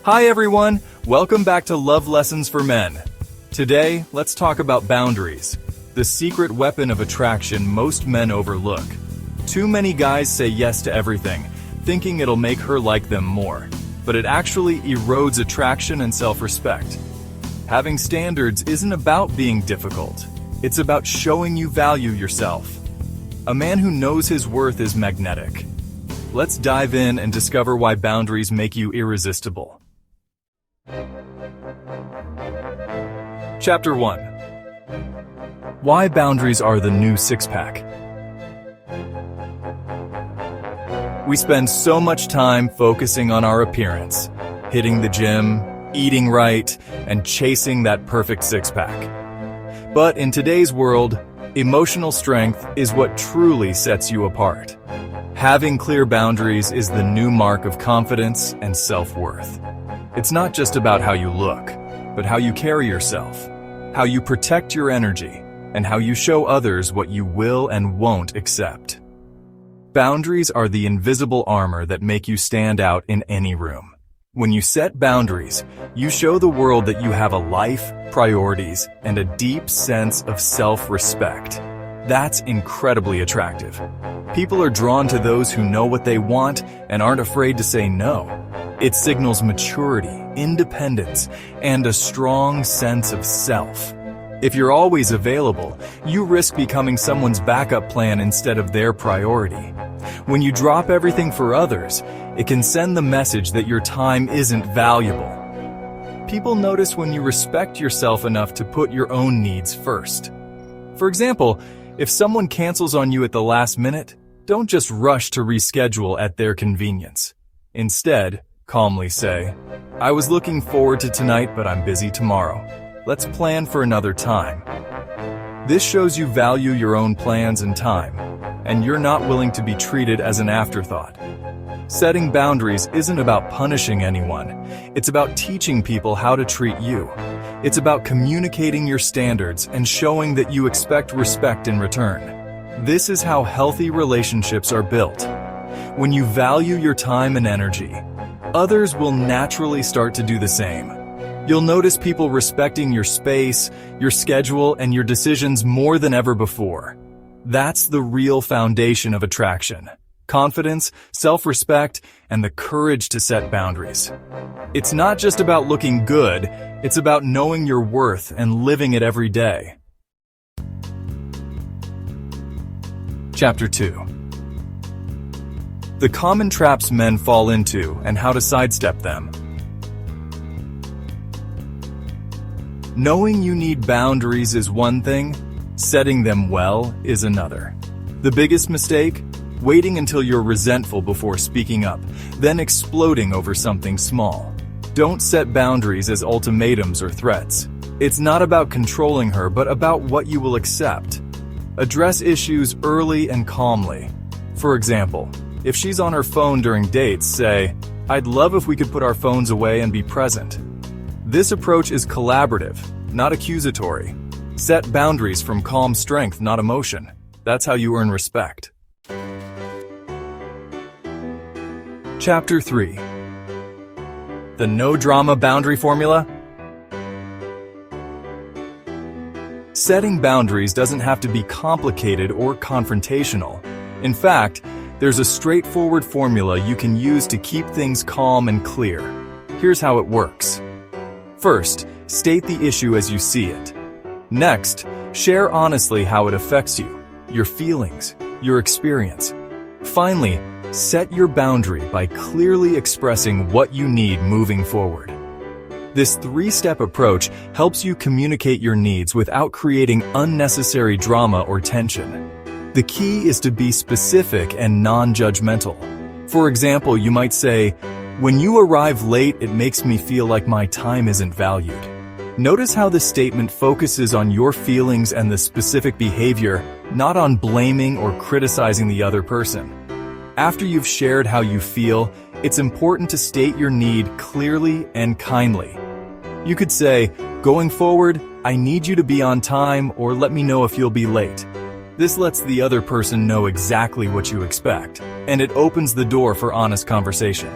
Hi everyone, welcome back to Love Lessons for Men. Today, let's talk about boundaries, the secret weapon of attraction most men overlook. Too many guys say yes to everything, thinking it'll make her like them more, but it actually erodes attraction and self-respect. Having standards isn't about being difficult, it's about showing you value yourself. A man who knows his worth is magnetic. Let's dive in and discover why boundaries make you irresistible. Chapter 1. Why boundaries are the new six-pack. We spend so much time focusing on our appearance, hitting the gym, eating right, and chasing that perfect six-pack. But in today's world, emotional strength is what truly sets you apart. Having clear boundaries is the new mark of confidence and self-worth. It's not just about how you look, but how you carry yourself, how you protect your energy, and how you show others what you will and won't accept. Boundaries are the invisible armor that make you stand out in any room. When you set boundaries, you show the world that you have a life, priorities, and a deep sense of self-respect. That's incredibly attractive. People are drawn to those who know what they want and aren't afraid to say no. It signals maturity, independence, and a strong sense of self. If you're always available, you risk becoming someone's backup plan instead of their priority. When you drop everything for others, it can send the message that your time isn't valuable. People notice when you respect yourself enough to put your own needs first. For example, if someone cancels on you at the last minute, don't just rush to reschedule at their convenience. Instead, calmly say, "I was looking forward to tonight, but I'm busy tomorrow. Let's plan for another time." This shows you value your own plans and time, and you're not willing to be treated as an afterthought. Setting boundaries isn't about punishing anyone. It's about teaching people how to treat you. It's about communicating your standards and showing that you expect respect in return. This is how healthy relationships are built. When you value your time and energy, others will naturally start to do the same. You'll notice people respecting your space, your schedule, and your decisions more than ever before. That's the real foundation of attraction. Confidence, self-respect, and the courage to set boundaries. It's not just about looking good, it's about knowing your worth and living it every day. Chapter 2. The common traps men fall into and how to sidestep them. Knowing you need boundaries is one thing, setting them well is another. The biggest mistake? Waiting until you're resentful before speaking up, then exploding over something small. Don't set boundaries as ultimatums or threats. It's not about controlling her, but about what you will accept. Address issues early and calmly. For example, if she's on her phone during dates, say, "I'd love if we could put our phones away and be present." This approach is collaborative, not accusatory. Set boundaries from calm strength, not emotion. That's how you earn respect. Chapter 3. The no-drama boundary formula. Setting boundaries doesn't have to be complicated or confrontational. In fact, there's a straightforward formula you can use to keep things calm and clear. Here's how it works. First, state the issue as you see it. Next, share honestly how it affects you, your feelings, your experience. Finally, set your boundary by clearly expressing what you need moving forward. This three-step approach helps you communicate your needs without creating unnecessary drama or tension. The key is to be specific and non-judgmental. For example, you might say, "When you arrive late, it makes me feel like my time isn't valued." Notice how the statement focuses on your feelings and the specific behavior, not on blaming or criticizing the other person. After you've shared how you feel, it's important to state your need clearly and kindly. You could say, "Going forward, I need you to be on time, or let me know if you'll be late." This lets the other person know exactly what you expect, and it opens the door for honest conversation.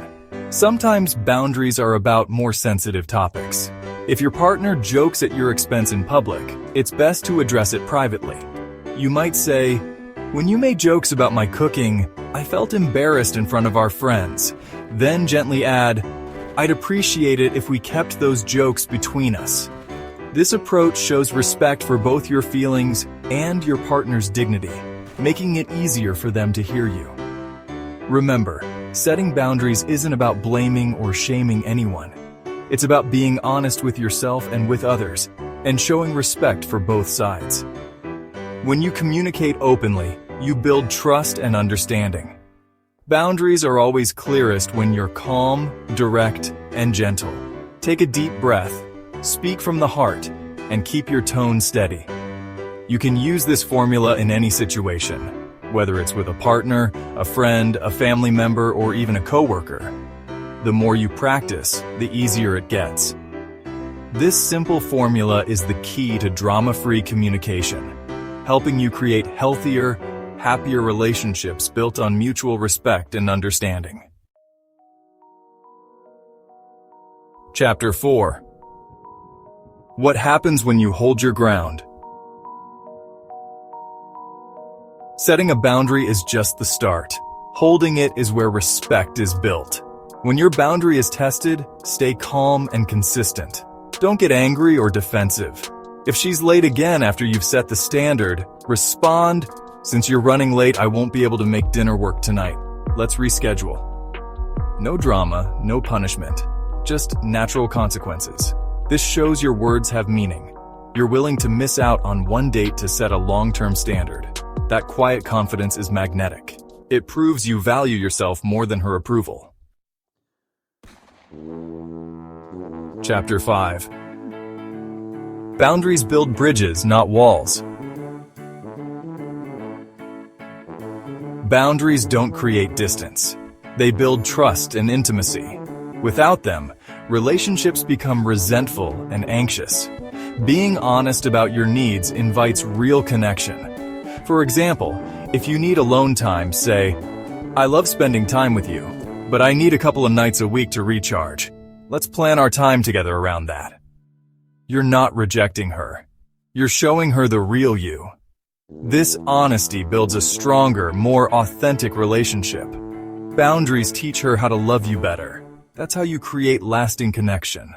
Sometimes boundaries are about more sensitive topics. If your partner jokes at your expense in public, it's best to address it privately. You might say, "When you made jokes about my cooking, I felt embarrassed in front of our friends." Then gently add, "I'd appreciate it if we kept those jokes between us." This approach shows respect for both your feelings and your partner's dignity, making it easier for them to hear you. Remember, setting boundaries isn't about blaming or shaming anyone. It's about being honest with yourself and with others, and showing respect for both sides. When you communicate openly, you build trust and understanding. Boundaries are always clearest when you're calm, direct, and gentle. Take a deep breath, speak from the heart, and keep your tone steady. You can use this formula in any situation, whether it's with a partner, a friend, a family member, or even a coworker. The more you practice, the easier it gets. This simple formula is the key to drama-free communication, helping you create healthier, happier relationships built on mutual respect and understanding. Chapter 4. What happens when you hold your ground? Setting a boundary is just the start. Holding it is where respect is built. When your boundary is tested, stay calm and consistent. Don't get angry or defensive. If she's late again after you've set the standard, respond, "Since you're running late, I won't be able to make dinner work tonight. Let's reschedule." No drama, no punishment, just natural consequences. This shows your words have meaning. You're willing to miss out on one date to set a long-term standard. That quiet confidence is magnetic. It proves you value yourself more than her approval. Chapter 5. Boundaries build bridges, not walls. Boundaries don't create distance. They build trust and intimacy. Without them, relationships become resentful and anxious. Being honest about your needs invites real connection. For example, if you need alone time, say, "I love spending time with you, but I need a couple of nights a week to recharge. Let's plan our time together around that." You're not rejecting her. You're showing her the real you. This honesty builds a stronger, more authentic relationship. Boundaries teach her how to love you better. That's how you create lasting connection.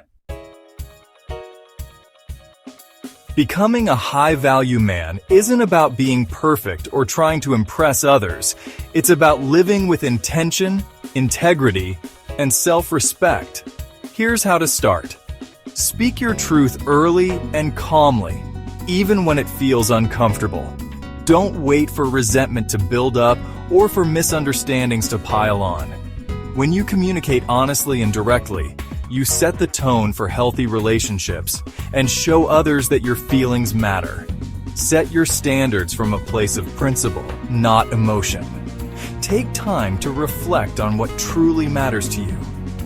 Becoming a high-value man isn't about being perfect or trying to impress others. It's about living with intention, integrity, and self-respect. Here's how to start. Speak your truth early and calmly, even when it feels uncomfortable. Don't wait for resentment to build up or for misunderstandings to pile on. When you communicate honestly and directly, you set the tone for healthy relationships and show others that your feelings matter. Set your standards from a place of principle, not emotion. Take time to reflect on what truly matters to you,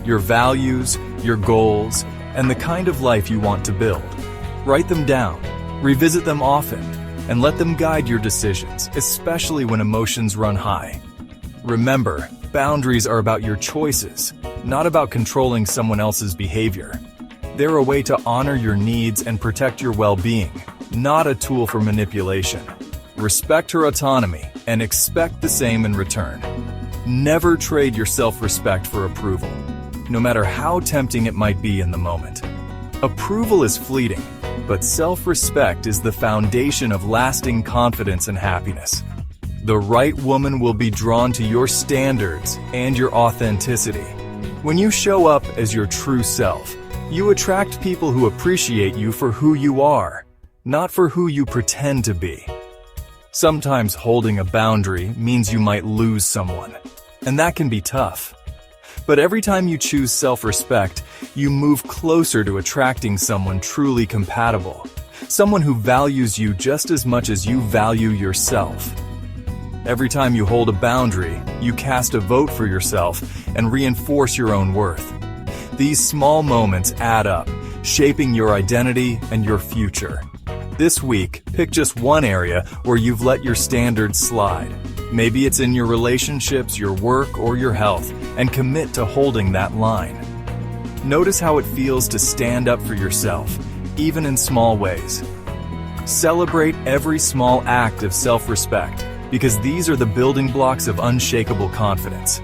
your values, your goals, and the kind of life you want to build. Write them down, revisit them often, and let them guide your decisions, especially when emotions run high. Remember, boundaries are about your choices, not about controlling someone else's behavior. They're a way to honor your needs and protect your well-being, not a tool for manipulation. Respect her autonomy and expect the same in return. Never trade your self-respect for approval, no matter how tempting it might be in the moment. Approval is fleeting, but self-respect is the foundation of lasting confidence and happiness. The right woman will be drawn to your standards and your authenticity. When you show up as your true self, you attract people who appreciate you for who you are, not for who you pretend to be. Sometimes holding a boundary means you might lose someone, and that can be tough. But every time you choose self-respect, you move closer to attracting someone truly compatible, someone who values you just as much as you value yourself. Every time you hold a boundary, you cast a vote for yourself and reinforce your own worth. These small moments add up, shaping your identity and your future. This week, pick just one area where you've let your standards slide. Maybe it's in your relationships, your work, or your health, and commit to holding that line. Notice how it feels to stand up for yourself, even in small ways. Celebrate every small act of self-respect, because these are the building blocks of unshakable confidence.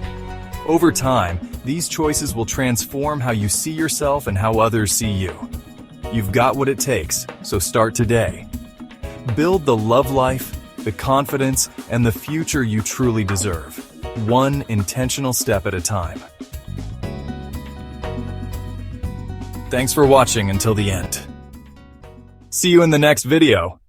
Over time, these choices will transform how you see yourself and how others see you. You've got what it takes, so start today. Build the love life, the confidence, and the future you truly deserve, one intentional step at a time. Thanks for watching until the end. See you in the next video.